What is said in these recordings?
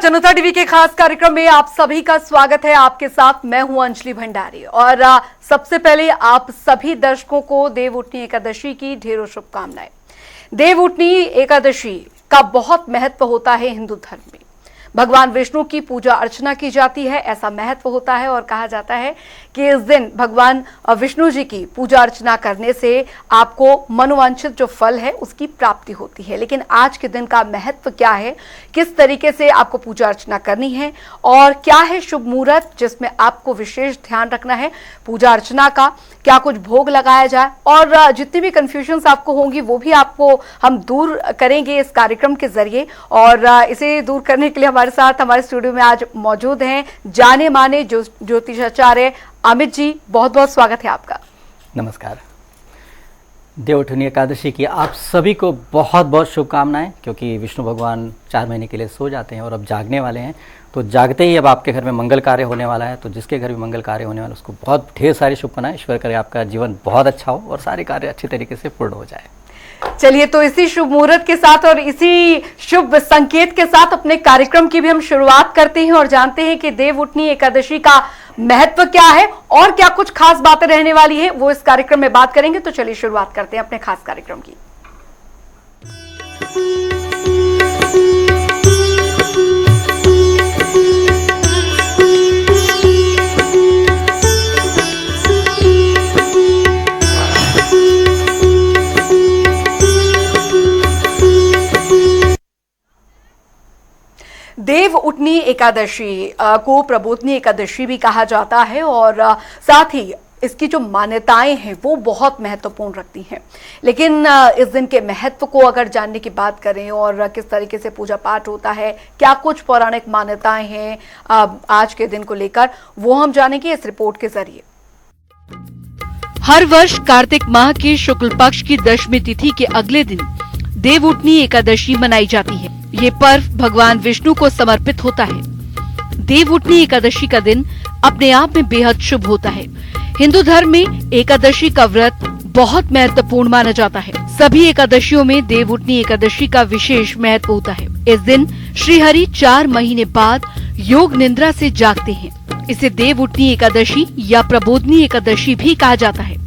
जनता TV के खास कार्यक्रम में आप सभी का स्वागत है। आपके साथ मैं हूं अंजलि भंडारी और सबसे पहले आप सभी दर्शकों को देवउठनी एकादशी की ढेरों शुभकामनाएं। देवउठनी एकादशी का बहुत महत्व होता है हिंदू धर्म में। भगवान विष्णु की पूजा अर्चना की जाती है, ऐसा महत्व होता है और कहा जाता है कि इस दिन भगवान विष्णु जी की पूजा अर्चना करने से आपको मनोवांछित जो फल है उसकी प्राप्ति होती है। लेकिन आज के दिन का महत्व क्या है, किस तरीके से आपको पूजा अर्चना करनी है और क्या है शुभ मुहूर्त जिसमें आपको विशेष ध्यान रखना है पूजा अर्चना का, क्या कुछ भोग लगाया जाए और जितनी भी कंफ्यूजन्स आपको होंगी वो भी आपको हम दूर करेंगे इस कार्यक्रम के जरिए। और इसे दूर करने के लिए हमारे साथ हमारे स्टूडियो में आज मौजूद हैं जाने माने ज्योतिषाचार्य अमित जी। बहुत बहुत स्वागत है आपका। नमस्कार। देवउठनी एकादशी की आप सभी को बहुत बहुत शुभकामनाएं, क्योंकि विष्णु भगवान 4 महीने के लिए सो जाते हैं और अब जागने वाले हैं। तो जागते ही अब आपके घर में मंगल कार्य होने वाला है। तो जिसके घर में मंगल कार्य होने वाला है उसको बहुत ढेर सारी शुभकामनाएं। ईश्वर करे आपका जीवन बहुत अच्छा हो और सारे कार्य अच्छी तरीके से पूर्ण हो जाए। चलिए, तो इसी शुभ मुहूर्त के साथ और इसी शुभ संकेत के साथ अपने कार्यक्रम की भी हम शुरुआत करते हैं और जानते हैं कि देवउठनी एकादशी का महत्व क्या है और क्या कुछ खास बातें रहने वाली है, वो इस कार्यक्रम में बात करेंगे। तो चलिए शुरुआत करते हैं अपने खास कार्यक्रम की। देवउठनी एकादशी को प्रबोधनी एकादशी भी कहा जाता है और साथ ही इसकी जो मान्यताएं हैं वो बहुत महत्वपूर्ण रखती हैं। लेकिन इस दिन के महत्व को अगर जानने की बात करें और किस तरीके से पूजा पाठ होता है, क्या कुछ पौराणिक मान्यताएं हैं आज के दिन को लेकर, वो हम जानेंगे इस रिपोर्ट के जरिए। हर वर्ष कार्तिक माह के शुक्ल पक्ष की दशमी तिथि के अगले दिन देवउठनी एकादशी मनाई जाती है। ये पर्व भगवान विष्णु को समर्पित होता है। देवउठनी एकादशी का दिन अपने आप में बेहद शुभ होता है। हिंदू धर्म में एकादशी का व्रत बहुत महत्वपूर्ण माना जाता है। सभी एकादशियों में देवउठनी एकादशी का विशेष महत्व होता है। इस दिन श्री हरि 4 महीने बाद योग निद्रा से जागते हैं। इसे देवउठनी एकादशी या प्रबोधनी एकादशी भी कहा जाता है,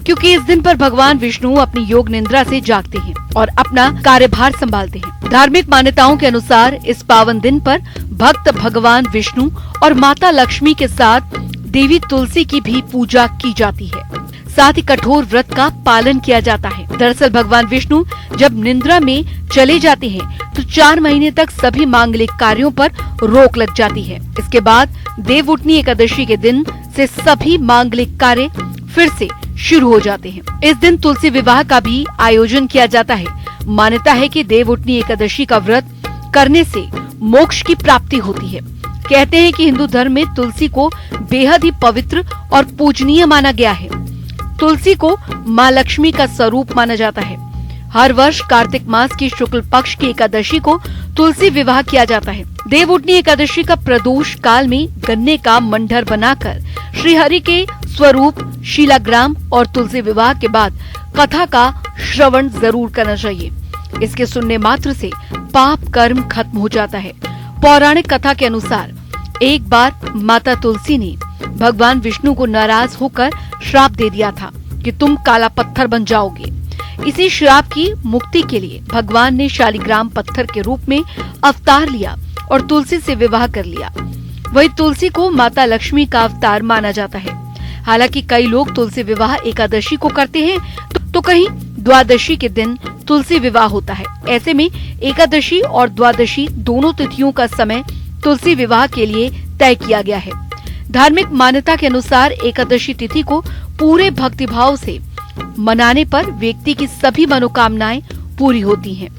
क्योंकि इस दिन पर भगवान विष्णु अपनी योग निद्रा से जागते हैं और अपना कार्यभार संभालते हैं। धार्मिक मान्यताओं के अनुसार इस पावन दिन पर भक्त भगवान विष्णु और माता लक्ष्मी के साथ देवी तुलसी की भी पूजा की जाती है। साथ ही कठोर व्रत का पालन किया जाता है। दरअसल भगवान विष्णु जब निद्रा में चले जाते हैं तो 4 महीने तक सभी मांगलिक कार्यों पर रोक लग जाती है। इसके बाद देवउठनी एकादशी के दिन से सभी मांगलिक कार्य फिर से शुरू हो जाते हैं। इस दिन तुलसी विवाह का भी आयोजन किया जाता है। मान्यता है कि देवउठनी एकादशी का व्रत करने से मोक्ष की प्राप्ति होती है। कहते हैं कि हिंदू धर्म में तुलसी को बेहद ही पवित्र और पूजनीय माना गया है। तुलसी को माँ लक्ष्मी का स्वरूप माना जाता है। हर वर्ष कार्तिक मास की शुक्ल पक्ष की एकादशी को तुलसी विवाह किया जाता है। देवउठनी एकादशी का प्रदोष काल में गन्ने का मंडर बनाकर श्री हरि के स्वरूप शीलाग्राम और तुलसी विवाह के बाद कथा का श्रवण जरूर करना चाहिए। इसके सुनने मात्र से पाप कर्म खत्म हो जाता है। पौराणिक कथा के अनुसार एक बार माता तुलसी ने भगवान विष्णु को नाराज होकर श्राप दे दिया था कि तुम काला पत्थर बन जाओगे। इसी श्राप की मुक्ति के लिए भगवान ने शालिग्राम पत्थर के रूप में अवतार लिया और तुलसी से विवाह कर लिया। वही तुलसी को माता लक्ष्मी का अवतार माना जाता है। हालांकि कई लोग तुलसी विवाह एकादशी को करते हैं तो कहीं द्वादशी के दिन तुलसी विवाह होता है। ऐसे में एकादशी और द्वादशी दोनों तिथियों का समय तुलसी विवाह के लिए तय किया गया है। धार्मिक मान्यता के अनुसार एकादशी तिथि को पूरे भक्तिभाव से मनाने पर व्यक्ति की सभी मनोकामनाएं पूरी होती हैं।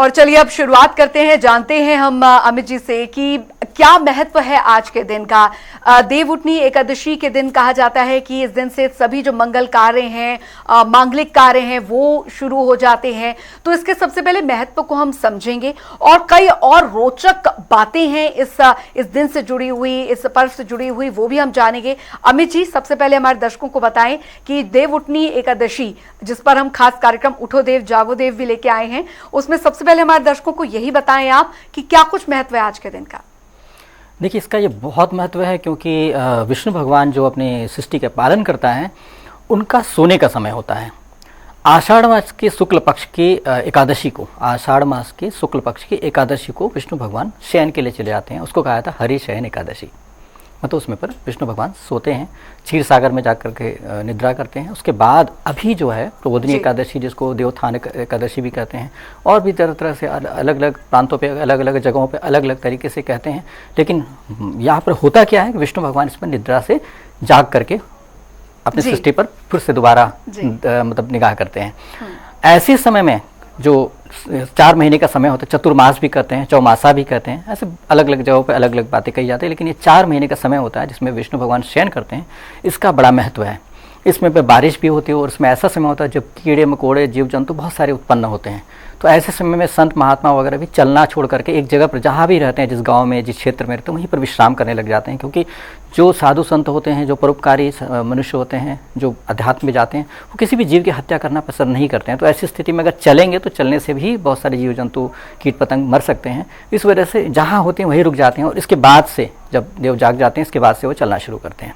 और चलिए अब शुरुआत करते हैं, जानते हैं हम अमित जी से कि क्या महत्व है आज के दिन का। देवउठनी एकादशी के दिन कहा जाता है कि इस दिन से सभी जो मंगल कार्य हैं, मांगलिक कार्य हैं, वो शुरू हो जाते हैं। तो इसके सबसे पहले महत्व को हम समझेंगे और कई और रोचक बातें हैं इस दिन से जुड़ी हुई, इस पर्व से जुड़ी हुई, वो भी हम जानेंगे। अमित जी, सबसे पहले हमारे दर्शकों को बताएं कि देवउठनी एकादशी, जिस पर हम खास कार्यक्रम उठो देव जागो देव भी लेके आए हैं, उसमें सबसे पहले हमारे दर्शकों को यही बताएं आप कि क्या कुछ महत्व है आज के दिन का। देखिए, इसका ये बहुत महत्व है क्योंकि विष्णु भगवान जो अपने सृष्टि का पालन करता है, उनका सोने का समय होता है। आषाढ़ मास के शुक्ल पक्ष की एकादशी को, आषाढ़ मास के शुक्ल पक्ष की एकादशी को विष्णु भगवान शयन के लिए चले जाते हैं। उसको कहा जाता है हरि शयन एकादशी। मतलब उसमें पर विष्णु भगवान सोते हैं, क्षीर सागर में जाकर के निद्रा करते हैं। उसके बाद अभी जो है प्रबोधिनी एकादशी, जिसको देवोत्थान एकादशी भी कहते हैं, और भी तरह तरह से अलग अलग प्रांतों पे, अलग अलग जगहों पे अलग अलग तरीके से कहते हैं। लेकिन यहाँ पर होता क्या है कि विष्णु भगवान इसमें निद्रा से जाग करके अपनी सृष्टि पर फिर से दोबारा मतलब निगाह करते हैं। ऐसे समय में जो 4 महीने का समय होता है, चतुर्मास भी कहते हैं, चौमासा भी कहते हैं, ऐसे अलग अलग जगहों पे अलग अलग बातें कही जाती है। लेकिन ये 4 महीने का समय होता है जिसमें विष्णु भगवान शयन करते हैं। इसका बड़ा महत्व है। इसमें पे बारिश भी होती है और इसमें ऐसा समय होता है जब कीड़े मकोड़े जीव जंतु बहुत सारे उत्पन्न होते हैं। तो ऐसे समय में संत महात्मा वगैरह भी चलना छोड़ करके एक जगह पर जहाँ भी रहते हैं, जिस गांव में, जिस क्षेत्र में रहते हैं, वहीं पर विश्राम करने लग जाते हैं। क्योंकि जो साधु संत होते हैं, जो परोपकारी मनुष्य होते हैं, जो अध्यात्म में जाते हैं, वो किसी भी जीव की हत्या करना पसंद नहीं करते हैं। तो ऐसी स्थिति में अगर चलेंगे तो चलने से भी बहुत सारे जीव जंतु, कीट पतंग मर सकते हैं। इस वजह से जहाँ होते हैं वहीं रुक जाते हैं और इसके बाद से जब देव जाग जाते हैं, इसके बाद से वो चलना शुरू करते हैं।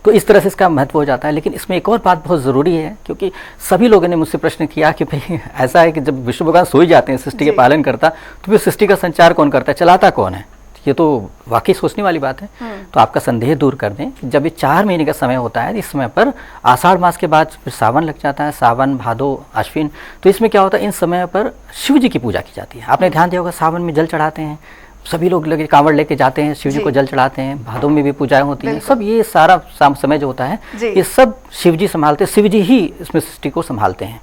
तो इस तरह से इसका महत्व हो जाता है। लेकिन इसमें एक और बात बहुत ज़रूरी है, क्योंकि सभी लोगों ने मुझसे प्रश्न किया कि भाई ऐसा है कि जब विष्णु भगवान सो ही जाते हैं, सृष्टि के पालन करता, तो फिर सृष्टि का संचार कौन करता है, चलाता कौन है। ये तो वाकई सोचने वाली बात है। तो आपका संदेह दूर कर दें। जब ये 4 महीने का समय होता है, इस समय पर आषाढ़ मास के बाद फिर सावन लग जाता है, सावन, भादो, अश्विन। तो इसमें क्या होता है, इन समय पर शिव जी की पूजा की जाती है। आपने ध्यान दिया होगा, सावन में जल चढ़ाते हैं, सभी लोग लगे कांवड़ लेके जाते हैं, शिव जी को जल चढ़ाते हैं। भादों में भी पूजाएं होती हैं। सब ये सारा समय जो होता है, ये सब शिव जी संभालते हैं। शिव जी ही इसमें सृष्टि को संभालते हैं।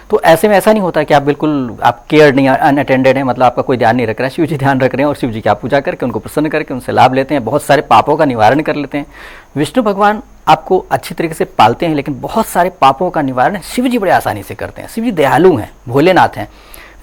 तो ऐसे में ऐसा नहीं होता कि आप बिल्कुल आप केयर नहीं, अनअटेंडेड है, मतलब आपका कोई ध्यान नहीं रख रहा है। शिव जी ध्यान रख रहे हैं और शिव जी की आप पूजा करके उनको प्रसन्न करके उनसे लाभ लेते हैं, बहुत सारे पापों का निवारण कर लेते हैं। विष्णु भगवान आपको अच्छी तरीके से पालते हैं, लेकिन बहुत सारे पापों का निवारण शिव जी बड़े आसानी से करते हैं। शिव जी दयालु हैं, भोलेनाथ हैं।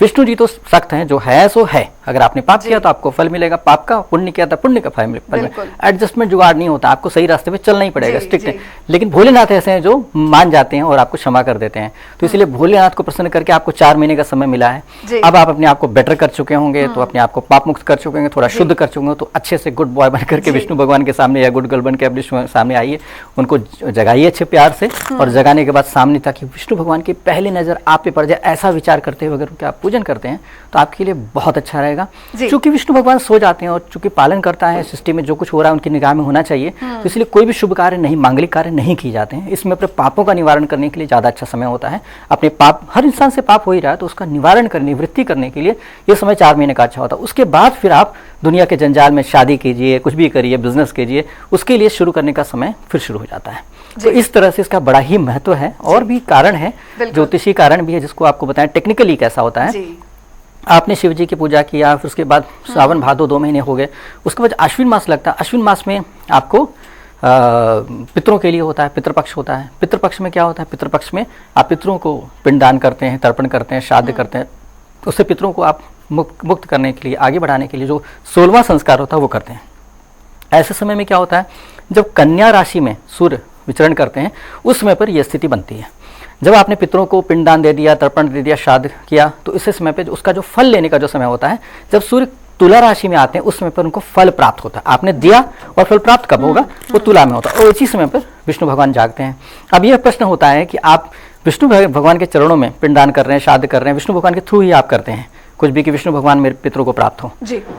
विष्णु जी तो सख्त हैं, जो है सो है। अगर आपने पाप किया तो आपको फल मिलेगा पाप का, पुण्य किया तो पुण्य का फल मिलेगा। एडजस्टमेंट जुगाड़ नहीं होता, आपको सही रास्ते पे चलना ही पड़ेगा, स्ट्रिक्ट है। लेकिन भोलेनाथ ऐसे हैं जो मान जाते हैं और आपको क्षमा कर देते हैं। तो इसलिए भोलेनाथ को प्रसन्न करके आपको 4 महीने का समय मिला है। अब आप अपने आप को बेटर कर चुके होंगे, तो अपने आप को पाप मुक्त कर चुके होंगे, थोड़ा शुद्ध कर चुके होंगे, तो अच्छे से गुड बॉय बन करके विष्णु भगवान के सामने या गुड गर्ल बन के अपने सामने आइए, उनको जगाइए अच्छे प्यार से। और जगाने के बाद सामने, ताकि विष्णु भगवान की पहली नजर आप पे पड़ जाए, ऐसा विचार करते हुए अगर उनके आप पूजन करते हैं तो आपके लिए बहुत अच्छा रहेगा। क्योंकि विष्णु भगवान सो जाते हैं और चूंकि पालन करता है सृष्टि में, जो कुछ हो रहा है उनकी निगाह में होना चाहिए। तो इसलिए कोई भी शुभ कार्य नहीं, मांगलिक कार्य नहीं किए जाते हैं। इसमें अपने पापों का निवारण करने के लिए ज्यादा अच्छा समय होता है। अपने पाप, हर इंसान से पाप हो ही रहा है, तो उसका निवारण करने, निवृत्ति करने के लिए ये समय 4 महीने का अच्छा होता है। उसके बाद फिर आप दुनिया के जंजाल में शादी कीजिए, कुछ भी करिए, बिजनेस कीजिए, उसके लिए शुरू करने का समय फिर शुरू हो जाता है। तो इस तरह से इसका बड़ा ही महत्व है। और भी कारण है, ज्योतिषी कारण भी है, जिसको आपको बताएं टेक्निकली कैसा होता है। आपने शिव जी की पूजा किया, फिर उसके बाद सावन भादो 2 महीने हो गए, उसके बाद अश्विन मास लगता है। अश्विन मास में आपको पितरों के लिए होता है, पितृपक्ष होता है। पितृपक्ष में क्या होता है, पितृपक्ष में आप पितरों को पिंडदान करते हैं, तर्पण करते हैं, श्राद्ध करते हैं। उससे पितरों को आप मुक्त करने के लिए, आगे बढ़ाने के लिए जो 16वां संस्कार होता है वो करते हैं। ऐसे समय में क्या होता है, जब कन्या राशि में सूर्य विचरण करते हैं, उस समय पर यह स्थिति बनती है। जब आपने पितरों को पिंडदान दे दिया, तर्पण दे दिया, श्राद्ध किया, तो इस समय पे उसका जो फल लेने का जो समय होता है, जब सूर्य तुला राशि में आते हैं, उस समय पर उनको फल प्राप्त होता है। आपने दिया और फल प्राप्त कब होगा, वो तुला में होता है। और इसी समय पर विष्णु भगवान जागते हैं। अब यह प्रश्न होता है कि आप विष्णु भगवान के चरणों में पिंडदान कर रहे हैं, श्राद्ध कर रहे हैं, विष्णु भगवान के थ्रू ही आप करते हैं कुछ भी, कि विष्णु भगवान मेरे पितरों को प्राप्त हो।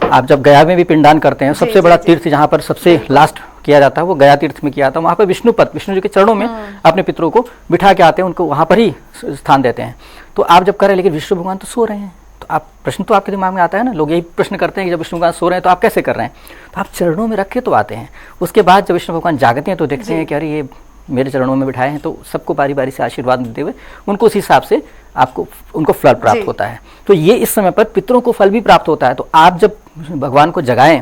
आप जब गया में भी पिंडदान करते हैं, सबसे बड़ा तीर्थ जहाँ पर सबसे लास्ट किया जाता है वो गया तीर्थ में किया था। वहाँ पर विष्णुपद, विष्णु जी के चरणों में अपने पितरों को बिठा के आते हैं, उनको वहाँ पर ही स्थान देते हैं। तो आप जब करें, लेकिन विष्णु भगवान तो सो रहे हैं, तो आप प्रश्न तो आपके दिमाग में आता है ना, लोग यही प्रश्न करते हैं कि जब विष्णु भगवान सो रहे हैं तो आप कैसे कर रहे हैं। तो आप चरणों में रखे तो आते हैं। उसके बाद जब विष्णु भगवान जागते हैं तो देखते हैं कि अरे ये मेरे चरणों में बिठाए हैं, तो सबको बारी बारी से आशीर्वाद देते हुए उनको उस हिसाब से आपको उनको फल प्राप्त होता है। तो ये इस समय पर पितरों को फल भी प्राप्त होता है। तो आप जब भगवान को जगाएं,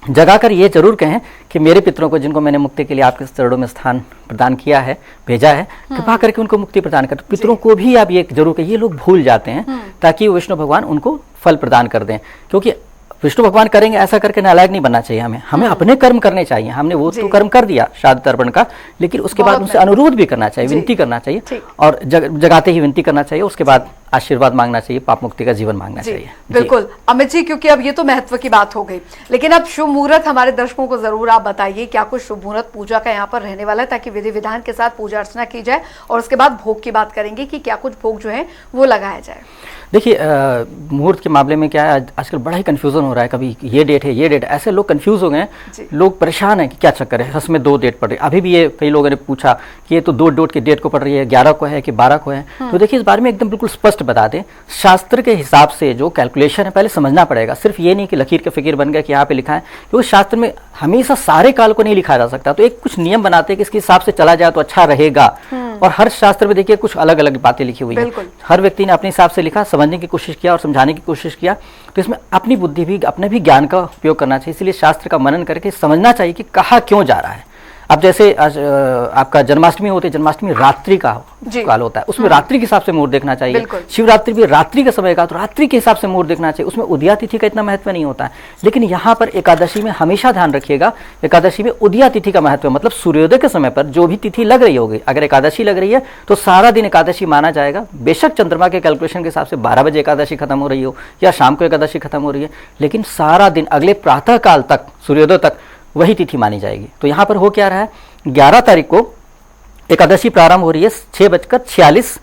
जगाकर ये जरूर कहें कि मेरे पितरों को जिनको मैंने मुक्ति के लिए आपके चरणों में स्थान प्रदान किया है, भेजा है, कृपा करके उनको मुक्ति प्रदान कर। पितरों को भी आप ये जरूर कहें, ये लोग भूल जाते हैं, ताकि विष्णु भगवान उनको फल प्रदान कर दें। क्योंकि विष्णु भगवान करेंगे ऐसा करके नालायक नहीं बनना चाहिए हमें अपने कर्म करने चाहिए। हमने वो तो कर्म कर दिया श्राद्ध तर्पण का, लेकिन उसके बाद उनसे अनुरोध भी करना चाहिए, विनती करना चाहिए, और जगाते ही विनती करना चाहिए। उसके बाद आशीर्वाद मांगना चाहिए, पाप मुक्ति का जीवन मांगना चाहिए। बिल्कुल अमित जी, क्योंकि अब ये तो महत्व की बात हो गई, लेकिन अब शुभ मुहूर्त हमारे दर्शकों को जरूर आप बताइए, क्या कुछ शुभ मुहूर्त पूजा का यहाँ पर रहने वाला है, ताकि विधि विधान के साथ पूजा अर्चना की जाए, और उसके बाद भोग की बात करेंगे कि क्या कुछ भोग जो है वो लगाया जाए। देखिए, मुहूर्त के मामले में क्या है, आजकल बड़ा ही कंफ्यूजन हो रहा है, कभी ये डेट है, ये डेट, ऐसे लोग कंफ्यूज हो गए हैं, लोग परेशान हैं कि क्या चक्कर है, इसमें 2 डेट पड़ रही है। अभी भी ये कई लोगों ने पूछा कि ये तो 2 डेट की डेट को पड़ रही है, 11 को है कि 12 को है। तो देखिए, इस बारे में एकदम बिल्कुल स्पष्ट बता दें, शास्त्र के हिसाब से जो कैलकुलेशन है पहले समझना पड़ेगा। सिर्फ ये नहीं कि लकीर के फकीर बन गया कि यहाँ पे लिखा है, क्योंकि शास्त्र में हमेशा सारे काल को नहीं लिखा जा सकता। तो एक कुछ नियम बनाते हैं कि इसके हिसाब से चला जाए तो अच्छा रहेगा। और हर शास्त्र में देखिए कुछ अलग अलग बातें लिखी हुई है, हर व्यक्ति ने अपने हिसाब से लिखा, समझने की कोशिश किया और समझाने की कोशिश किया। तो इसमें अपनी बुद्धि भी, अपने भी ज्ञान का उपयोग करना चाहिए। इसलिए शास्त्र का मनन करके समझना चाहिए कि कहा क्यों जा रहा है। अब जैसे आपका जन्माष्टमी होती है, जन्माष्टमी रात्रि का काल होता है, उसमें रात्रि के हिसाब से मुहूर्त देखना चाहिए। शिवरात्रि भी रात्रि का समय का, तो रात्रि के हिसाब से मुहूर्त देखना चाहिए। उसमें उदया तिथि का इतना महत्व नहीं होता है। लेकिन यहाँ पर एकादशी में हमेशा ध्यान रखिएगा, एकादशी में उदया तिथि का महत्व, मतलब सूर्योदय के समय पर जो भी तिथि लग रही होगी, अगर एकादशी लग रही है तो सारा दिन एकादशी माना जाएगा। बेशक चंद्रमा के कैलकुलेशन के हिसाब से 12 बजे एकादशी खत्म हो रही हो या शाम को एकादशी खत्म हो रही है, लेकिन सारा दिन अगले प्रातः काल तक, सूर्योदय तक वही तिथि मानी जाएगी। तो यहाँ पर हो क्या रहा है, 11 तारीख को एकादशी प्रारंभ हो रही है 6:46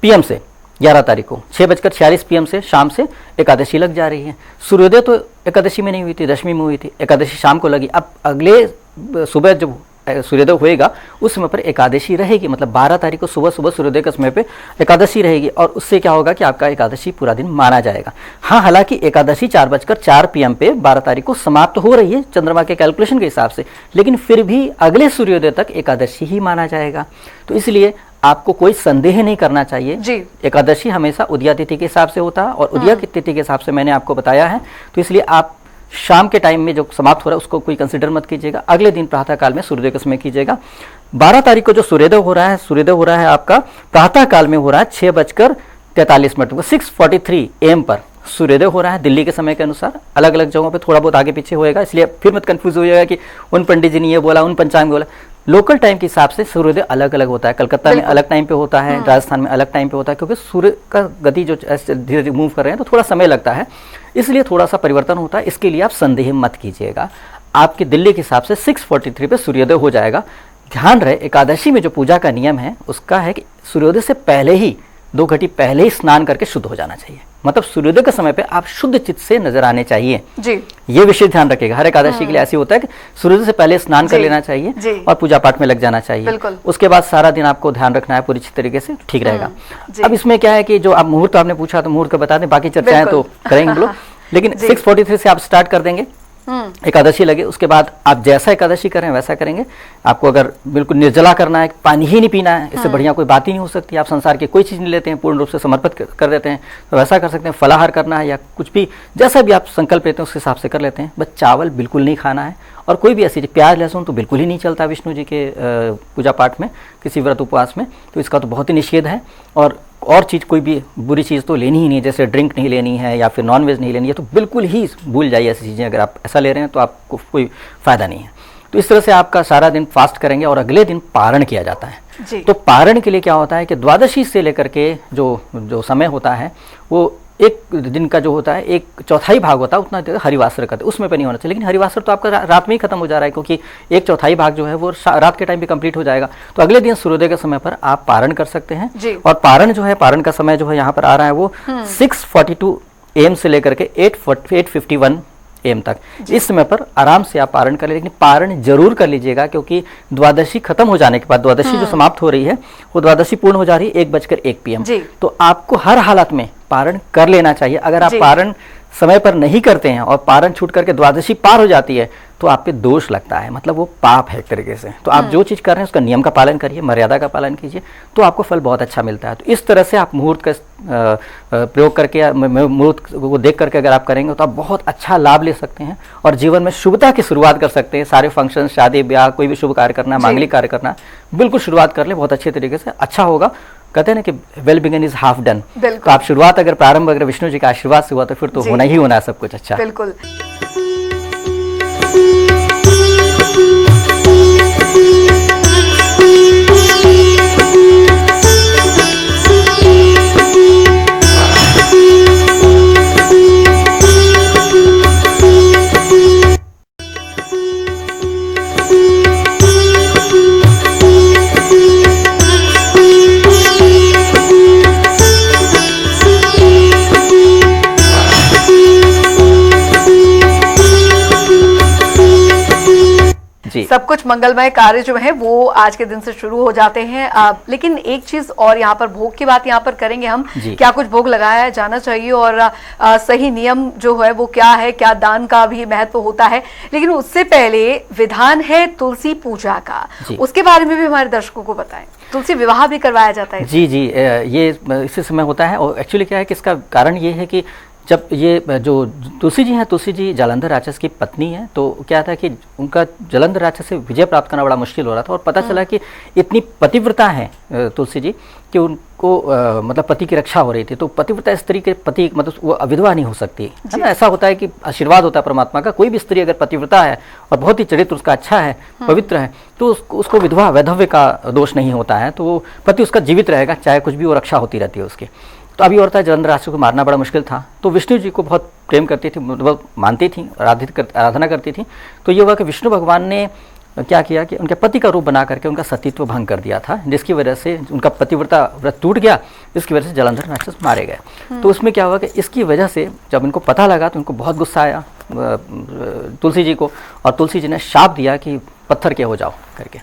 PM से। 11 तारीख को 6:46 PM से शाम से एकादशी लग जा रही है। सूर्योदय तो एकादशी में नहीं हुई थी, दशमी में हुई थी, एकादशी शाम को लगी। अब अगले सुबह जब सूर्योदय होएगा उस समय पर एकादशी रहेगी, मतलब 12 तारीख को सुबह सुबह सूर्योदय के समय पे एकादशी रहेगी, और उससे क्या होगा कि आपका एकादशी पूरा दिन माना जाएगा। हाँ, हालांकि एकादशी 4:04 PM पे 12 तारीख को समाप्त हो रही है चंद्रमा के कैलकुलेशन के हिसाब से, लेकिन फिर भी अगले सूर्योदय तक एकादशी ही माना जाएगा। तो इसलिए आपको कोई संदेह नहीं करना चाहिए जी। एकादशी हमेशा उदया तिथि के हिसाब से होता है, और उदया की तिथि के हिसाब से मैंने आपको बताया है। तो इसलिए आप शाम के टाइम में जो समाप्त हो रहा है उसको कोई कंसिडर मत कीजिएगा, अगले दिन प्रातः काल में सूर्योदय के समय कीजिएगा। 12 तारीख को जो सूर्योदय हो रहा है, सूर्योदय हो रहा है आपका प्रातः काल में हो रहा है 6:43 को 6:43 AM पर सूर्योदय हो रहा है दिल्ली के समय के अनुसार। अलग अलग जगहों पे थोड़ा बहुत आगे पीछे होएगा, इसलिए फिर मत कंफ्यूज हो जाएगा कि उन पंडित जी ने ये बोला, उन पंचांग में बोला। लोकल टाइम के हिसाब से सूर्योदय अलग अलग होता है। कलकत्ता में अलग टाइम पे होता है, राजस्थान में अलग टाइम पे होता है, क्योंकि सूर्य का गति जो धीरे धीरे मूव कर रहे हैं तो थोड़ा समय लगता है, इसलिए थोड़ा सा परिवर्तन होता है। इसके लिए आप संदेह मत कीजिएगा। आपके दिल्ली के हिसाब से 6:43 पे सूर्योदय हो जाएगा। ध्यान रहे, एकादशी में जो पूजा का नियम है उसका है कि सूर्योदय से पहले ही 2 घड़ी पहले ही स्नान करके शुद्ध हो जाना चाहिए। मतलब सूर्योदय के समय पे आप शुद्ध चित्त से नजर आने चाहिए जी। ये विशेष ध्यान रखिएगा। हर एकादशी के लिए ऐसी होता है कि सूर्योदय से पहले स्नान कर लेना चाहिए और पूजा पाठ में लग जाना चाहिए। उसके बाद सारा दिन आपको ध्यान रखना है पूरी तरीके से, ठीक रहेगा। अब इसमें क्या है कि जो आप मुहूर्त आपने पूछा तो मुहूर्त का बता दें, बाकी चर्चाएं तो करेंगे हम लोग, लेकिन 6:43 से आप स्टार्ट कर देंगे। एकादशी लगे उसके बाद आप जैसा एकादशी करें वैसा करेंगे। आपको अगर बिल्कुल निर्जला करना है, पानी ही नहीं पीना है, इससे बढ़िया कोई बात ही नहीं हो सकती। आप संसार की कोई चीज़ नहीं लेते हैं, पूर्ण रूप से समर्पित कर देते हैं, तो वैसा कर सकते हैं। फलाहार करना है या कुछ भी जैसा भी आप संकल्प लेते हैं उस हिसाब से कर लेते हैं। बस चावल बिल्कुल नहीं खाना है, और कोई भी ऐसी प्याज लहसुन तो बिल्कुल ही नहीं चलता विष्णु जी के पूजा पाठ में, किसी व्रत उपवास में, तो इसका तो बहुत ही निषेध है। और चीज़ कोई भी बुरी चीज़ तो लेनी ही नहीं, जैसे ड्रिंक नहीं लेनी है या फिर नॉनवेज नहीं लेनी है, तो बिल्कुल ही भूल जाइए ऐसी चीज़ें। अगर आप ऐसा ले रहे हैं तो आपको कोई फ़ायदा नहीं है। तो इस तरह से आपका सारा दिन फास्ट करेंगे और अगले दिन पारण किया जाता है। तो पारण के लिए क्या होता है कि द्वादशी से लेकर के जो समय होता है वो एक दिन का जो होता है 1/4 भाग होता है, उतना हरिवासर का उसमें पे नहीं होना चाहिए। लेकिन हरिवासर तो आपका रात में ही खत्म हो जा रहा है, क्योंकि 1/4 भाग जो है वो रात के टाइम पे कंप्लीट हो जाएगा। तो अगले दिन सूर्योदय के समय पर आप पारण कर सकते हैं। और पारण जो है, पारण का समय जो है यहाँ पर आ रहा है वो 6:42 AM से लेकर के 8:51 AM तक, इस समय पर आराम से आप पारण कर ले। लेकिन पारण जरूर कर लीजिएगा, क्योंकि द्वादशी खत्म हो जाने के बाद, द्वादशी जो समाप्त हो रही है वो द्वादशी पूर्ण हो जा रही है 1:01 PM। तो आपको हर हालत में पारण कर लेना चाहिए। अगर आप पारण समय पर नहीं करते हैं और पारण छूट करके द्वादशी पार हो जाती है तो आप पे दोष लगता है, मतलब वो पाप है एक तरीके से। तो आप जो चीज़ कर रहे हैं उसका नियम का पालन करिए, मर्यादा का पालन कीजिए, तो आपको फल बहुत अच्छा मिलता है। तो इस तरह से आप मुहूर्त का प्रयोग करके, मुहूर्त को देख करके अगर आप करेंगे तो आप बहुत अच्छा लाभ ले सकते हैं और जीवन में शुभता की शुरुआत कर सकते हैं। सारे फंक्शन, शादी ब्याह, कोई भी शुभ कार्य करना, मांगलिक कार्य करना, बिल्कुल शुरुआत कर ले बहुत अच्छे तरीके से, अच्छा होगा। कहते हैं ना कि well begun is half done. तो आप शुरुआत अगर प्रारंभ अगर विष्णु जी के आशीर्वाद से हुआ तो फिर तो होना ही होना है सब कुछ अच्छा। बिल्कुल। सब कुछ मंगलमय कार्य जो है वो आज के दिन से शुरू हो जाते हैं। लेकिन एक चीज और, यहाँ पर भोग की बात यहाँ पर करेंगे हम, क्या कुछ भोग लगाया जाना चाहिए और सही नियम जो है वो क्या है, क्या दान का भी महत्व होता है। लेकिन उससे पहले विधान है तुलसी पूजा का, उसके बारे में भी हमारे दर्शकों को बताएं। तुलसी विवाह भी करवाया जाता है? जी जी, ये इसी समय होता है। और एक्चुअली क्या है कि इसका कारण ये है कि जब ये जो तुलसी जी हैं, तुलसी जी जालंधर राक्षस की पत्नी है, तो क्या था कि उनका जालंधर राक्षस से विजय प्राप्त करना बड़ा मुश्किल हो रहा था और पता चला कि इतनी पतिव्रता है तुलसी जी कि उनको मतलब पति की रक्षा हो रही थी। तो पतिव्रता स्त्री के पति मतलब वो विधवा नहीं हो सकती है ना। ऐसा होता है कि आशीर्वाद होता है परमात्मा का, कोई भी स्त्री अगर पतिव्रता है और बहुत ही चरित्र उसका अच्छा है, पवित्र है, तो उसको विधवा वैधव्य का दोष नहीं होता है, तो पति उसका जीवित रहेगा, चाहे कुछ भी वो रक्षा होती रहती है उसकी। तो अभी और था जालंधर राक्षस को मारना बड़ा मुश्किल था, तो विष्णु जी को बहुत प्रेम करती थी, मतलब मानती थी, आराधना करती थी। तो ये हुआ कि विष्णु भगवान ने क्या किया कि उनके पति का रूप बना करके उनका सतीत्व भंग कर दिया था, जिसकी वजह से उनका पतिव्रता व्रत टूट गया, जिसकी वजह से जालंधर राक्षस मारे गए। तो उसमें क्या हुआ कि इसकी वजह से जब इनको पता लगा तो उनको बहुत गुस्सा आया तुलसी जी को, और तुलसी जी ने शाप दिया कि पत्थर के हो जाओ करके।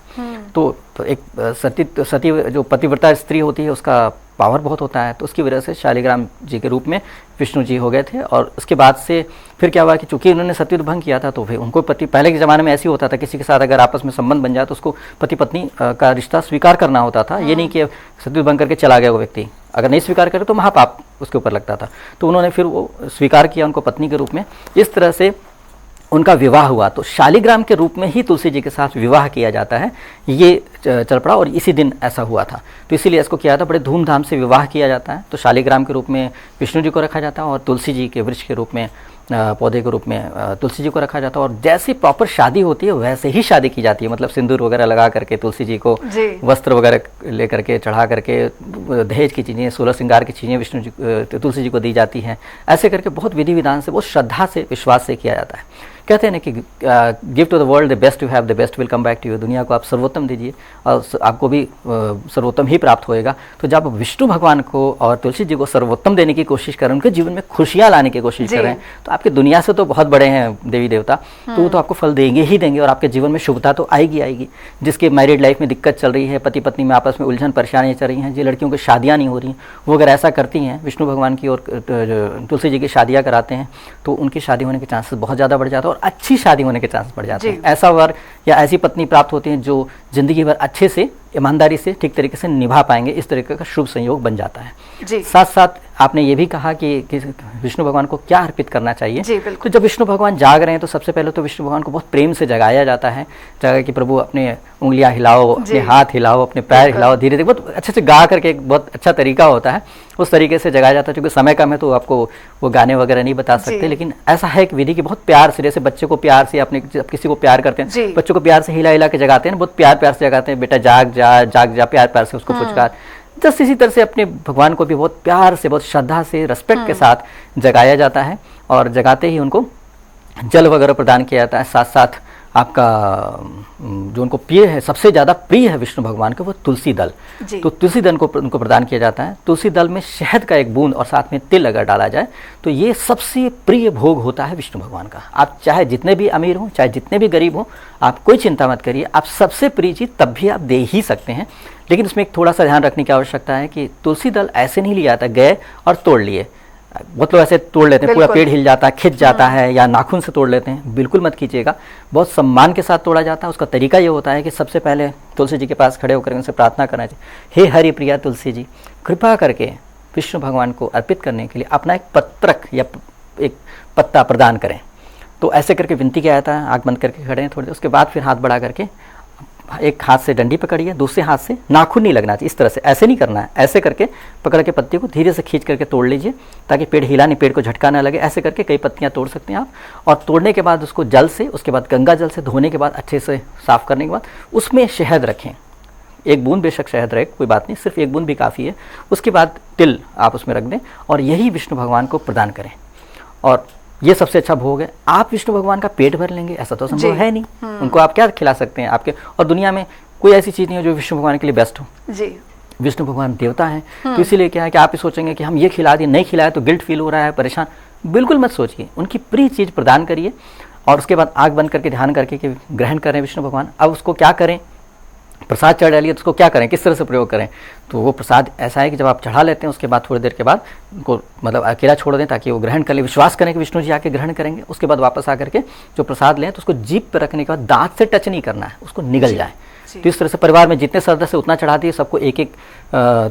तो एक सती जो पतिव्रता स्त्री होती है उसका पावर बहुत होता है, तो उसकी वजह से शालिग्राम जी के रूप में विष्णु जी हो गए थे। और उसके बाद से फिर क्या हुआ कि चूंकि उन्होंने सतीत्व भंग किया था तो फिर उनको पति, पहले के ज़माने में ऐसे होता था किसी के साथ अगर आपस में संबंध बन जाए तो उसको पति पत्नी का रिश्ता स्वीकार करना होता था। ये नहीं कि सतीत्व भंग करके चला गया वो व्यक्ति, अगर नहीं स्वीकार करे तो महापाप उसके ऊपर लगता था। तो उन्होंने फिर वो स्वीकार किया उनको पत्नी के रूप में, इस तरह से उनका विवाह हुआ। तो शालिग्राम के रूप में ही तुलसी जी के साथ विवाह किया जाता है, ये चल पड़ा और इसी दिन ऐसा हुआ था। तो इसीलिए इसको किया था, बड़े धूमधाम से विवाह किया जाता है। तो शालिग्राम के रूप में विष्णु जी को रखा जाता है और तुलसी जी के वृक्ष के रूप में, पौधे के रूप में तुलसी जी को रखा जाता है। और जैसी प्रॉपर शादी होती है वैसे ही शादी की जाती है, मतलब सिंदूर वगैरह लगा करके तुलसी जी को वस्त्र वगैरह लेकर के चढ़ा करके दहेज की चीज़ें, 16 श्रृंगार की चीज़ें विष्णु जी तुलसी जी को दी जाती हैं। ऐसे करके बहुत विधि विधान से, बहुत श्रद्धा से, विश्वास से किया जाता है। कहते हैं ना कि give to the world the best you have, the best will come back to you. दुनिया को आप सर्वोत्तम दीजिए और आपको भी सर्वोत्तम ही प्राप्त होएगा। तो जब विष्णु भगवान को और तुलसी जी को सर्वोत्तम देने की कोशिश करें, उनके जीवन में खुशियां लाने की कोशिश करें, तो आपकी दुनिया से तो बहुत बड़े हैं देवी देवता, तो वो तो आपको फल देंगे ही देंगे और आपके जीवन में शुभता तो आएगी आएगी। जिसके मैरिड लाइफ में दिक्कत चल रही है, पति पत्नी में आपस में उलझन परेशानियाँ चल रही हैं, जिन लड़कियों की शादियाँ नहीं हो रही, वो अगर ऐसा करती हैं, विष्णु भगवान की और तुलसी जी की शादियाँ कराते हैं, तो उनकी शादी होने के चांसेस बहुत ज़्यादा बढ़ जाते हैं और अच्छी शादी होने के चांस बढ़ जाते हैं। ऐसा वर या ऐसी पत्नी प्राप्त होती है जो जिंदगी भर अच्छे से, ईमानदारी से, ठीक तरीके से निभा पाएंगे। इस तरीके का शुभ संयोग बन जाता है। साथ साथ आपने ये भी कहा कि विष्णु भगवान को क्या अर्पित करना चाहिए। तो जब विष्णु भगवान जाग रहे हैं तो सबसे पहले तो विष्णु भगवान को बहुत प्रेम से जगाया जाता है, जगह कि प्रभु अपने उंगलियां हिलाओ, अपने हाथ हिलाओ, अपने पैर हिलाओ, धीरे धीरे बहुत अच्छे से गा करके, एक बहुत अच्छा तरीका होता है, उस तरीके से जगाया जाता है। क्योंकि समय कम है तो आपको वो गाने वगैरह नहीं बता सकते, लेकिन ऐसा है एक विधि की बहुत प्यार से, जैसे बच्चे को प्यार से, अपने किसी को प्यार करते हैं, बच्चों को प्यार से हिला हिला के जगाते हैं, बहुत प्यार प्यार से जगाते हैं, बेटा जाग जा जाग जा, प्यार प्यार से उसको पुचकार। जस्ट इसी तरह से अपने भगवान को भी बहुत प्यार से, बहुत श्रद्धा से, रिस्पेक्ट के साथ जगाया जाता है और जगाते ही उनको जल वगैरह प्रदान किया जाता है। साथ साथ आपका जो उनको प्रिय है, सबसे ज़्यादा प्रिय है विष्णु भगवान को, वो तुलसी दल। तो तुलसी दल को उनको प्रदान किया जाता है। तुलसी दल में शहद का एक बूंद और साथ में तिल अगर डाला जाए तो ये सबसे प्रिय भोग होता है विष्णु भगवान का। आप चाहे जितने भी अमीर हों, चाहे जितने भी गरीब हों, आप कोई चिंता मत करिए, आप सबसे प्रिय चीज़ तब भी आप दे ही सकते हैं। लेकिन इसमें एक थोड़ा सा ध्यान रखने की आवश्यकता है कि तुलसी दल ऐसे नहीं लिया जाता, गए और तोड़ लिए, बहुत लोग ऐसे तोड़ लेते हैं, पूरा बिल्कुल। पेड़ हिल जाता है, खिंच जाता है, या नाखून से तोड़ लेते हैं। बिल्कुल मत कीजिएगा, बहुत सम्मान के साथ तोड़ा जाता है। उसका तरीका ये होता है कि सबसे पहले तुलसी जी के पास खड़े होकर उनसे प्रार्थना करना चाहिए, हे हरि प्रिया तुलसी जी, कृपा करके विष्णु भगवान को अर्पित करने के लिए अपना एक पत्रक या एक पत्ता प्रदान करें। तो ऐसे करके विनती किया जाता है, आँख बंद करके खड़े हैं थोड़ी देर, उसके बाद फिर हाथ बढ़ा करके एक हाथ से डंडी पकड़िए, दूसरे हाथ से नाखून नहीं लगना चाहिए, इस तरह से, ऐसे नहीं करना है, ऐसे करके पकड़ के पत्ती को धीरे से खींच करके तोड़ लीजिए ताकि पेड़ हिला नहीं, पेड़ को झटका ना लगे। ऐसे करके कई पत्तियां तोड़ सकते हैं आप, और तोड़ने के बाद उसको जल से, उसके बाद गंगा जल से धोने के बाद अच्छे से साफ करने के बाद उसमें शहद रखें, एक बूंद बेशक शहद रहे, कोई बात नहीं, सिर्फ एक बूंद भी काफ़ी है। उसके बाद तिल आप उसमें रख दें और यही विष्णु भगवान को प्रदान करें, और ये सबसे अच्छा भोग है। आप विष्णु भगवान का पेट भर लेंगे ऐसा तो संभव है नहीं, उनको आप क्या खिला सकते हैं आपके, और दुनिया में कोई ऐसी चीज़ नहीं है जो विष्णु भगवान के लिए बेस्ट हो जी। विष्णु भगवान देवता है, तो इसीलिए क्या है कि आप ही सोचेंगे कि हम ये खिला दिए, नहीं खिलाया तो गिल्ट फील हो रहा है, परेशान, बिल्कुल मत सोचिए, उनकी प्रिय चीज़ प्रदान करिए। और उसके बाद आँख बंद करके ध्यान करके कि ग्रहण करें विष्णु भगवान। अब उसको क्या करें, प्रसाद चढ़ा लिया तो उसको क्या करें, किस तरह से प्रयोग करें। तो वो प्रसाद ऐसा है कि जब आप चढ़ा लेते हैं उसके बाद थोड़ी देर के बाद उनको मतलब अकेला छोड़ दें ताकि वो ग्रहण कर ले, विश्वास करें कि विष्णु जी आके ग्रहण करेंगे। उसके बाद वापस आकर के जो प्रसाद लें तो उसको जीभ पर रखने के बाद दांत से टच नहीं करना है, उसको निगल जाए। तो इस तरह से परिवार में जितने सदस्य उतना चढ़ा दिए, सबको एक एक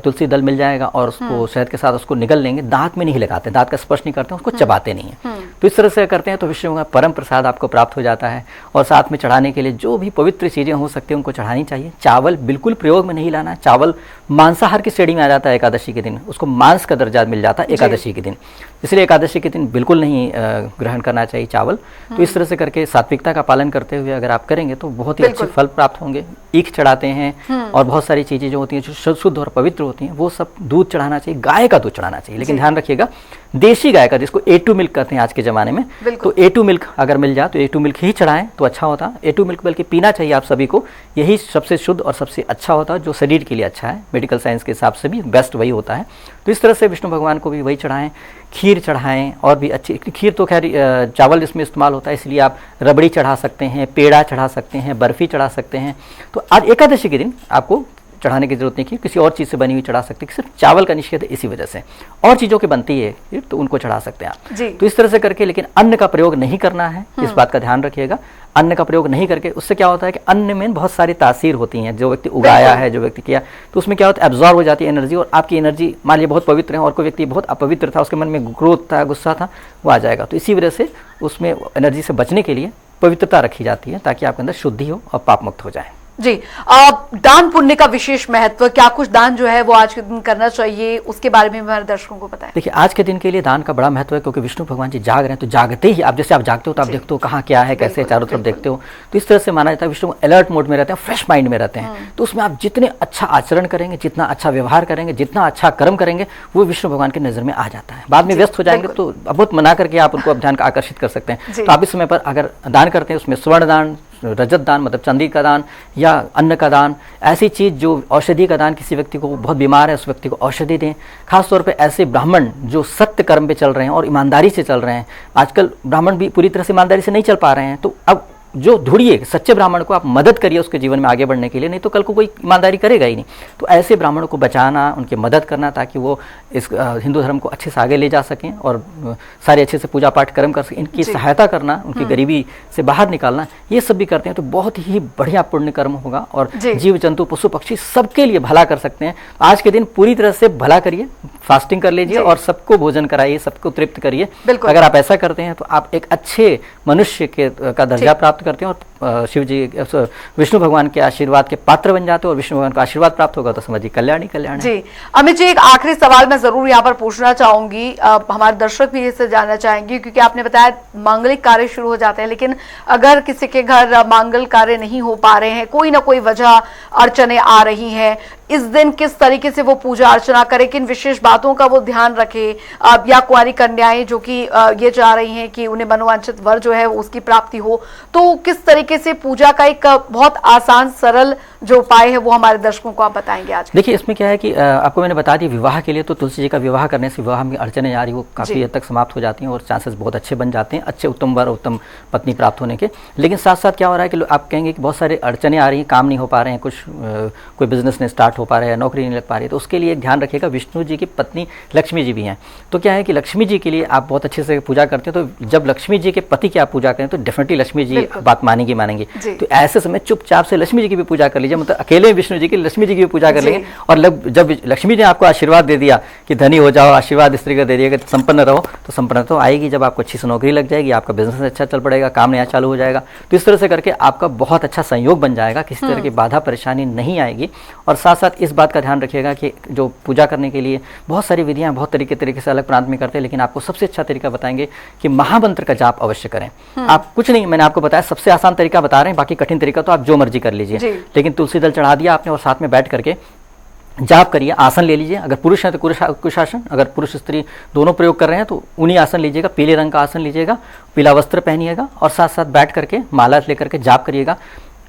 तुलसी दल मिल जाएगा और उसको शहद के साथ उसको निगल लेंगे। दांत में नहीं लगाते, दांत का स्पर्श नहीं करते, उसको चबाते नहीं है। तो इस तरह से करते हैं तो विष्णु का परम प्रसाद आपको प्राप्त हो जाता है। और साथ में चढ़ाने के लिए जो भी पवित्र चीज़ें हो सकती हैं उनको चढ़ानी चाहिए। चावल बिल्कुल प्रयोग में नहीं लाना, चावल मांसाहार की श्रेणी में आ जाता है एकादशी के दिन, उसको मांस का दर्जा मिल जाता है एकादशी के दिन, इसलिए एकादशी के दिन बिल्कुल नहीं ग्रहण करना चाहिए चावल। तो इस तरह से करके सात्विकता का पालन करते हुए अगर आप करेंगे तो बहुत ही अच्छे फल प्राप्त होंगे। ईख चढ़ाते हैं और बहुत सारी चीज़ें जो होती हैं जो शुद्ध और पवित्र होती हैं वो सब दूध चढ़ाना चाहिए, गाय का दूध चढ़ाना चाहिए, लेकिन ध्यान रखिएगा देशी गाय का, जिसको A2 मिल्क कहते हैं आज के ज़माने में। तो A2 मिल्क अगर मिल जाए तो A2 मिल्क ही चढ़ाएं तो अच्छा होता। A2 मिल्क बल्कि पीना चाहिए आप सभी को, यही सबसे शुद्ध और सबसे अच्छा होता है जो शरीर के लिए अच्छा है, मेडिकल साइंस के हिसाब से भी बेस्ट वही होता है। तो इस तरह से विष्णु भगवान को भी वही चढ़ाएं। खीर चढ़ाएं और भी अच्छी खीर, तो खैर चावल इसमें इस्तेमाल होता है इसलिए आप रबड़ी चढ़ा सकते हैं, पेड़ा चढ़ा सकते हैं, बर्फ़ी चढ़ा सकते हैं। तो आज एकादशी के दिन आपको चढ़ाने की जरूरत नहीं कि किसी और चीज़ से बनी हुई चढ़ा सकते हैं, सिर्फ चावल का निषेध है इसी वजह से, और चीज़ों की बनती है तो उनको चढ़ा सकते हैं आप। तो इस तरह से करके, लेकिन अन्न का प्रयोग नहीं करना है, इस बात का ध्यान रखिएगा। अन्न का प्रयोग नहीं करके उससे क्या होता है कि अन्न में बहुत सारी तासीर होती हैं, जो व्यक्ति उगाया है, जो व्यक्ति किया, तो उसमें क्या होता है एब्जॉर्ब हो जाती है एनर्जी, और आपकी एनर्जी मान लीजिए बहुत पवित्र है और कोई व्यक्ति बहुत अपवित्र था, उसके मन में क्रोध था, गुस्सा था, वो आ जाएगा। तो इसी वजह से उसमें एनर्जी से बचने के लिए पवित्रता रखी जाती है ताकि आपके अंदर शुद्धि हो और पाप मुक्त हो जाए। जी, दान पुण्य का विशेष महत्व, क्या कुछ दान जो है वो आज के दिन करना चाहिए, उसके बारे में हमारे दर्शकों को बताएं। देखिए आज के दिन के लिए दान का बड़ा महत्व है, क्योंकि विष्णु भगवान जी जाग रहे हैं, तो जागते ही आप जैसे आप जागते हो तो आप देखते हो कहाँ क्या है, कैसे चारों तरफ देखते हो, तो इस तरह से माना जाता है विष्णु अलर्ट मोड में रहते हैं, फ्रेश माइंड में रहते हैं। तो उसमें आप जितने अच्छा आचरण करेंगे, जितना अच्छा व्यवहार करेंगे, जितना अच्छा कर्म करेंगे, वो विष्णु भगवान की नजर में आ जाता है। बाद में व्यस्त हो जाएंगे तो बहुत मना करके आप उनको ध्यान का आकर्षित कर सकते हैं। तो आप इस समय पर अगर दान करते हैं, उसमें स्वर्ण दान, रजत दान मतलब चांदी का दान, या अन्न का दान, ऐसी चीज़ जो औषधि का दान, किसी व्यक्ति को बहुत बीमार है उस व्यक्ति को औषधि दें। खासतौर पे ऐसे ब्राह्मण जो सत्य कर्म पे चल रहे हैं और ईमानदारी से चल रहे हैं, आजकल ब्राह्मण भी पूरी तरह से ईमानदारी से नहीं चल पा रहे हैं, तो अब जो ढूंढिए सच्चे ब्राह्मण को, आप मदद करिए उसके जीवन में आगे बढ़ने के लिए, नहीं तो कल को कोई ईमानदारी करेगा ही नहीं। तो ऐसे ब्राह्मणों को बचाना, उनकी मदद करना ताकि वो इस हिंदू धर्म को अच्छे से आगे ले जा सकें और सारे अच्छे से पूजा पाठ कर्म कर सकें, इनकी सहायता करना, उनकी गरीबी से बाहर निकालना, ये सब भी करते हैं तो बहुत ही बढ़िया पुण्य कर्म होगा और जीव जंतु पशु पक्षी सबके लिए भला कर सकते हैं। आज के दिन पूरी तरह से भला करिए, फास्टिंग कर लीजिए और सबको भोजन कराइए, सबको तृप्त करिए। अगर आप ऐसा करते हैं तो आप एक अच्छे मनुष्य का दर्जा प्राप्त करते हैं और शिव जी विष्णु भगवान के आशीर्वाद के पात्र बन जाते हैं, और विष्णु भगवान का आशीर्वाद प्राप्त होगा तो समझिए कल्याण ही कल्याण है। जी अमित जी, एक आखिरी सवाल मैं जरूर यहाँ पर पूछना चाहूंगी, हमारे दर्शक भी इससे जानना चाहेंगे, क्योंकि आपने बताया मांगलिक कार्य शुरू हो जाते हैं, लेकिन अगर किसी के घर मांगल कार्य नहीं हो पा रहे हैं, कोई ना कोई वजह अड़चने आ रही हैं, इस दिन किस तरीके से वो पूजा अर्चना करे, किन विशेष बातों का वो ध्यान रखे, या कुंवारी कन्याएं जो कि ये चाह रही हैं कि उन्हें मनोवांछित वर जो है उसकी प्राप्ति हो, तो किस तरीके से पूजा का एक बहुत आसान सरल जो उपाय है वो हमारे दर्शकों को आप बताएंगे आज? देखिए इसमें क्या है कि आपको मैंने बता दिया, विवाह के लिए तो तुलसी जी का विवाह करने से विवाह में अड़चने आ रही वो काफ़ी हद तक समाप्त हो जाती हैं और चांसेस बहुत अच्छे बन जाते हैं, अच्छे उत्तम वर उत्तम पत्नी प्राप्त होने के। लेकिन साथ साथ क्या हो रहा है कि आप कहेंगे कि बहुत सारे अड़चने आ रही हैं, काम नहीं हो पा रहे हैं, कुछ कोई बिजनेस नहीं स्टार्ट हो पा रहा है, नौकरी नहीं लग पा रही है, तो उसके लिए ध्यान रखिएगा विष्णु जी की पत्नी लक्ष्मी जी भी हैं। तो क्या है कि लक्ष्मी जी के लिए आप बहुत अच्छे से पूजा करते हैं, तो जब लक्ष्मी जी के पति की आप पूजा करें तो डेफिनेटली लक्ष्मी जी बात मानेंगी। तो ऐसे समय चुपचाप से लक्ष्मी जी की भी पूजा कर लीजिए, मतलब अकेले विष्णु जी की लक्ष्मी जी की भी पूजा कर लेंगे। और जब लक्ष्मी जी ने आपको आशीर्वाद दे दिया कि धनी हो जाओ, आशीर्वाद स्त्री का दे दिया कि संपन्न रहो, तो संपन्न तो आएगी जब आपको अच्छी से नौकरी लग जाएगी, आपका बिजनेस अच्छा चल पड़ेगा, काम नया चालू हो जाएगा। तो इस तरह से करके आपका बहुत अच्छा संयोग बन जाएगा, किसी तरह की बाधा परेशानी नहीं आएगी। और साथ साथ इस बात का ध्यान रखिएगा कि जो पूजा करने के लिए बहुत सारी विधियां बहुत तरीके से अलग प्रांत में करते हैं, लेकिन आपको सबसे अच्छा तरीका बताएंगे कि महामंत्र का जाप अवश्य करें। आप कुछ नहीं, मैंने आपको बताया सबसे आसान तरीका बता रहे हैं, बाकी कठिन तरीका तो आप जो मर्जी कर लीजिए, लेकिन तुलसी दल चढ़ा दिया आपने और साथ में बैठ करके जाप करिए। आसन ले लीजिए, अगर पुरुष है तो कुशासन, अगर पुरुष स्त्री दोनों प्रयोग कर रहे हैं तो उन्हीं आसन लीजिएगा, पीले रंग का आसन लीजिएगा, पीला वस्त्र पहनिएगा और साथ साथ बैठ करके माला लेकर के जाप करिएगा।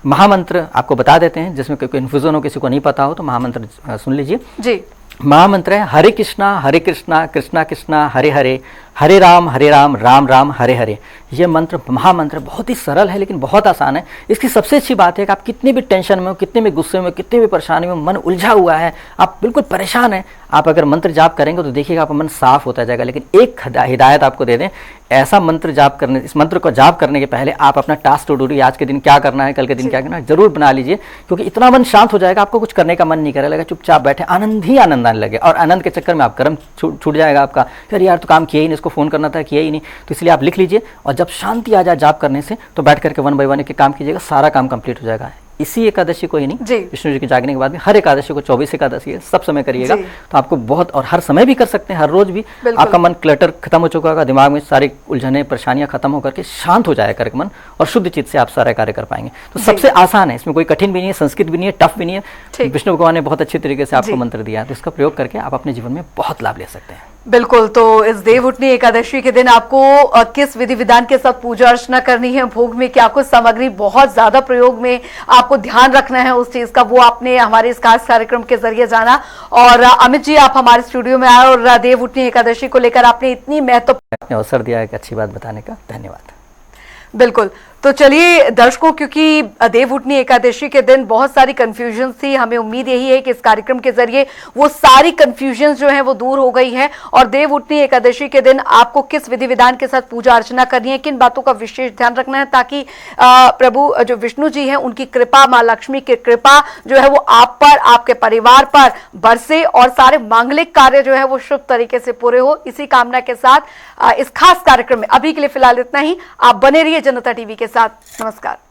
महामंत्र आपको बता देते हैं, जिसमें कोई कन्फ्यूजन हो, किसी को नहीं पता हो तो महामंत्र सुन लीजिए जी। महामंत्र है हरे कृष्णा कृष्णा कृष्णा हरे हरे, हरे राम राम राम हरे हरे। यह मंत्र महामंत्र बहुत ही सरल है लेकिन बहुत आसान है। इसकी सबसे अच्छी बात है कि आप कितने भी टेंशन में हो, कितने भी गुस्से में हो, कितने भी परेशानी में, मन उलझा हुआ है, आप बिल्कुल परेशान हैं, आप अगर मंत्र जाप करेंगे तो देखिएगा आपका मन साफ होता जाएगा। लेकिन एक हिदायत आपको दे दें, ऐसा मंत्र जाप करने, इस मंत्र को जाप करने के पहले आप अपना टास्क टू डू, आज के दिन क्या करना है, कल के दिन क्या करना है, जरूर बना लीजिए, क्योंकि इतना मन शांत हो जाएगा आपको कुछ करने का मन नहीं करेगा, चुपचाप बैठे आनंद ही आनंद आने लगे। और आनंद के चक्कर में आप कर्म छूट जाएगा आपका, फिर यार तो काम किया ही नहीं, इसको फोन करना था किया ही नहीं। तो इसलिए आप लिख लीजिए और जब शांति आ जाए जाप करने से तो बैठ करके 1 बाय 1 के काम कीजिएगा, सारा काम कंप्लीट हो जाएगा। इसी एकादशी को ही नहीं, विष्णु जी के जागने के बाद भी हर एकादशी को, 24 एकादशी है, सब समय करिएगा तो आपको बहुत, और हर समय भी कर सकते हैं, हर रोज भी। आपका मन क्लटर खत्म हो चुका होगा, दिमाग में सारी उलझने परेशानियां खत्म होकर के शांत हो जाएगा करके मन, और शुद्ध चित्त से आप सारा कार्य कर पाएंगे। तो सबसे आसान है, इसमें कोई कठिन भी नहीं है, संस्कृत भी नहीं है, टफ भी नहीं है। विष्णु भगवान ने बहुत अच्छे तरीके से आपको मंत्र दिया है, तो इसका प्रयोग करके आप अपने जीवन में बहुत लाभ ले सकते हैं। बिल्कुल। तो इस देवउठनी एकादशी के दिन आपको किस विधि विधान के साथ पूजा अर्चना करनी है, भोग में क्या कुछ सामग्री बहुत ज्यादा प्रयोग में आपको ध्यान रखना है उस चीज का, वो आपने हमारे इस खास कार्यक्रम के जरिए जाना। और अमित जी, आप हमारे स्टूडियो में आए और देवउठनी एकादशी को लेकर आपने इतनी महत्वपूर्ण अवसर दिया, एक अच्छी बात बताने का, धन्यवाद। बिल्कुल। तो चलिए दर्शकों, क्योंकि देवउठनी एकादशी के दिन बहुत सारी कंफ्यूजन थी, हमें उम्मीद यही है कि इस कार्यक्रम के जरिए वो सारी कंफ्यूजन जो है वो दूर हो गई है। और देवउठनी एकादशी के दिन आपको किस विधि विधान के साथ पूजा अर्चना करनी है, किन बातों का विशेष ध्यान रखना है, ताकि प्रभु जो विष्णु जी हैं उनकी कृपा, माँ लक्ष्मी की कृपा जो है वो आप पर, आपके परिवार पर बरसे और सारे मांगलिक कार्य जो है वो शुभ तरीके से पूरे हो। इसी कामना के साथ इस खास कार्यक्रम में अभी के लिए फिलहाल इतना ही। आप बने रहिए जनता टीवी के साथ। नमस्कार।